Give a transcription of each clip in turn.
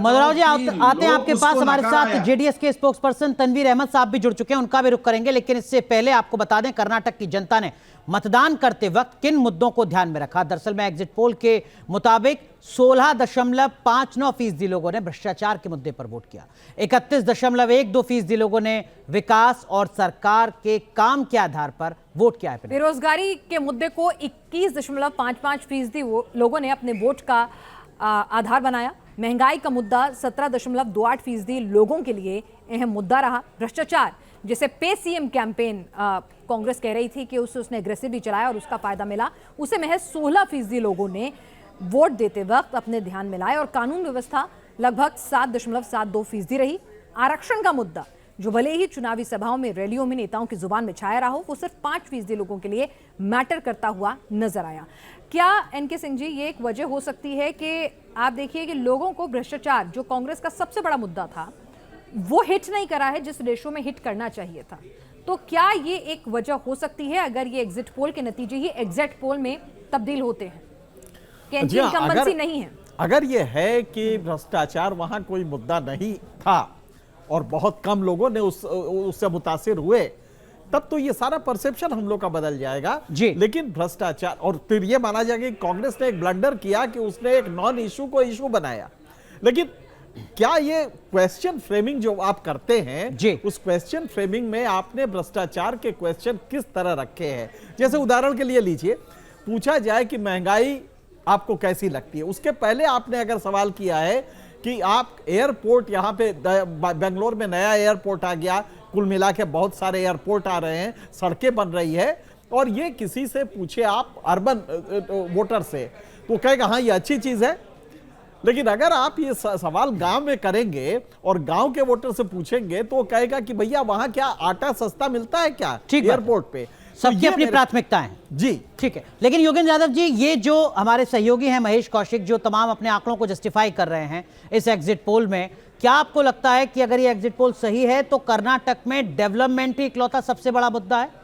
मधुराव जी आते हैं आपके पास। हमारे साथ जेडीएस के स्पोक्स पर्सन तनवीर अहमद साहब भी जुड़ चुके हैं, उनका भी रुख करेंगे। लेकिन इससे पहले आपको बता दें, कर्नाटक की जनता ने मतदान करते वक्त किन मुद्दों को ध्यान में रखा। दरअसल में एग्जिट पोल के मुताबिक 16.59% लोगों ने भ्रष्टाचार के मुद्दे पर वोट किया। 31.12% लोगों ने विकास और सरकार के काम के आधार पर वोट किया है। बेरोजगारी के मुद्दे को 21.55% लोगों ने अपने वोट का आधार बनाया। महंगाई का मुद्दा 17.28% लोगों के लिए अहम मुद्दा रहा। भ्रष्टाचार, जैसे पे सीएम कैंपेन कांग्रेस कह रही थी कि उसने एग्रेसिवली चलाया और उसका फायदा मिला, उसे महज 16% लोगों ने वोट देते वक्त अपने ध्यान में लाए। और कानून व्यवस्था लगभग 7.72% रही। आरक्षण का मुद्दा, जो भले ही चुनावी सभाओं में, रैलियों में नेताओं की जुबान में छाया रहा हो, वो सिर्फ 5% लोगों के लिए मैटर करता हुआ नजर आया। क्या एनके सिंह जी, ये एक वजह हो सकती है कि आप देखिए कि लोगों को भ्रष्टाचार, जो कांग्रेस का सबसे बड़ा मुद्दा था, वो हिट नहीं करा है जिस रेशो में हिट करना चाहिए था? तो क्या ये एक वजह हो सकती है अगर ये एग्जिट पोल के नतीजे ही एग्जिट पोल में तब्दील होते हैं कि इनकी इनकम्बेंसी नहीं है? अगर ये है कि भ्रष्टाचार वहां कोई मुद्दा नहीं था और बहुत कम लोगों ने उससे मुतासिर हुए, तब तो ये सारा परसेप्शन हम लोग का बदल जाएगा जी। लेकिन भ्रष्टाचार, और फिर ये माना जाएगा कि कांग्रेस ने एक ब्लंडर किया कि उसने एक नॉन इशू को इशू बनाया। लेकिन क्या ये क्वेश्चन फ्रेमिंग जो आप करते हैं जी, उस क्वेश्चन फ्रेमिंग में आपने भ्रष्टाचार के क्वेश्चन किस तरह रखे हैं? जैसे उदाहरण के लिए लीजिए, पूछा जाए कि महंगाई आपको कैसी लगती है, उसके पहले आपने अगर सवाल किया है कि आप एयरपोर्ट, यहाँ पे बेंगलोर में नया एयरपोर्ट आ गया, कुल मिला के बहुत सारे एयरपोर्ट आ रहे हैं, सड़कें बन रही है, और ये किसी से पूछे आप अर्बन वोटर से, तो कहेगा हाँ ये अच्छी चीज है। लेकिन अगर आप ये सवाल गांव में करेंगे और गांव के वोटर से पूछेंगे तो कहेगा कि भैया वहां क्या आटा सस्ता मिलता है क्या एयरपोर्ट पे? सबकी अपनी प्राथमिकता है जी, ठीक है। लेकिन योगेंद्र यादव जी, ये जो हमारे सहयोगी हैं महेश कौशिक, जो तमाम अपने आंकड़ों को जस्टिफाई कर रहे हैं इस एग्जिट पोल में, क्या आपको लगता है कि अगर ये एग्जिट पोल सही है तो कर्नाटक में डेवलपमेंट ही इकलौता सबसे बड़ा मुद्दा है?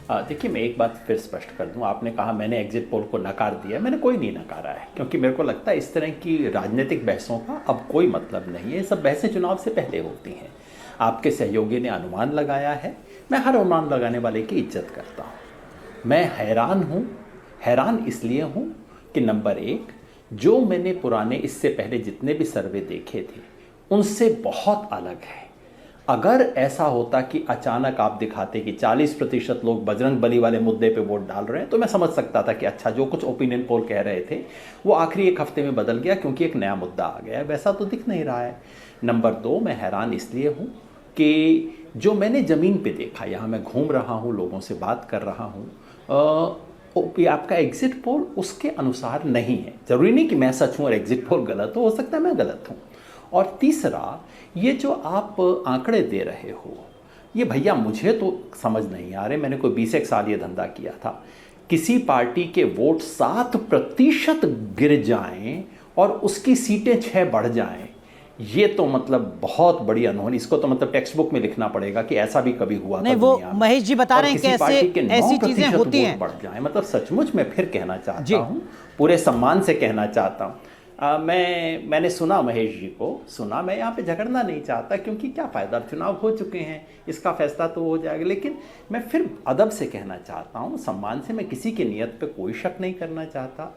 देखिए, मैं एक बात फिर स्पष्ट कर दूं। आपने कहा मैंने एग्जिट पोल को नकार दिया, मैंने कोई नहीं नकारा है, क्योंकि मेरे को लगता है इस तरह की राजनीतिक बहसों का अब कोई मतलब नहीं है। सब बहसें चुनाव से पहले होती हैं। आपके सहयोगी ने अनुमान लगाया है, मैं हर अनुमान लगाने वाले की इज्जत करता हूँ। मैं हैरान हूँ, हैरान इसलिए हूँ कि नंबर एक, जो मैंने पुराने इससे पहले जितने भी सर्वे देखे थे उनसे बहुत अलग है। अगर ऐसा होता कि अचानक आप दिखाते कि 40% लोग बजरंग बली वाले मुद्दे पे वोट डाल रहे हैं, तो मैं समझ सकता था कि अच्छा, जो कुछ ओपिनियन पोल कह रहे थे वो आखिरी एक हफ्ते में बदल गया क्योंकि एक नया मुद्दा आ गया। वैसा तो दिख नहीं रहा है। नंबर दो, मैं हैरान इसलिए हूँ कि जो मैंने ज़मीन पे देखा, यहाँ मैं घूम रहा हूँ, लोगों से बात कर रहा हूँ, आपका एग्जिट पोल उसके अनुसार नहीं है। ज़रूरी नहीं कि मैं सच हूँ और एग्जिट पोल गलत हो सकता है मैं गलत हूँ। और तीसरा, ये जो आप आंकड़े दे रहे हो, ये भैया मुझे तो समझ नहीं आ रहे। मैंने कोई 20 साल ये धंधा किया था, किसी पार्टी के वोट 7% गिर जाएं और उसकी सीटें 6 बढ़ जाएं, ये तो मतलब बहुत बड़ी अनहोनी। इसको तो मतलब टेक्स्ट बुक में लिखना पड़ेगा कि ऐसा भी कभी हुआ नहीं। वो महेश जी बता रहे हैं कि ऐसी चीजें होती हैं। बढ़ जाए, मतलब सचमुच मैं फिर कहना चाहता हूँ, पूरे सम्मान से कहना चाहता हूँ, मैंने सुना, महेश जी को सुना। मैं यहाँ पे झगड़ना नहीं चाहता क्योंकि क्या फ़ायदा, चुनाव हो चुके हैं, इसका फैसला तो हो जाएगा। लेकिन मैं फिर अदब से कहना चाहता हूँ, सम्मान से, मैं किसी की नीयत पे कोई शक नहीं करना चाहता।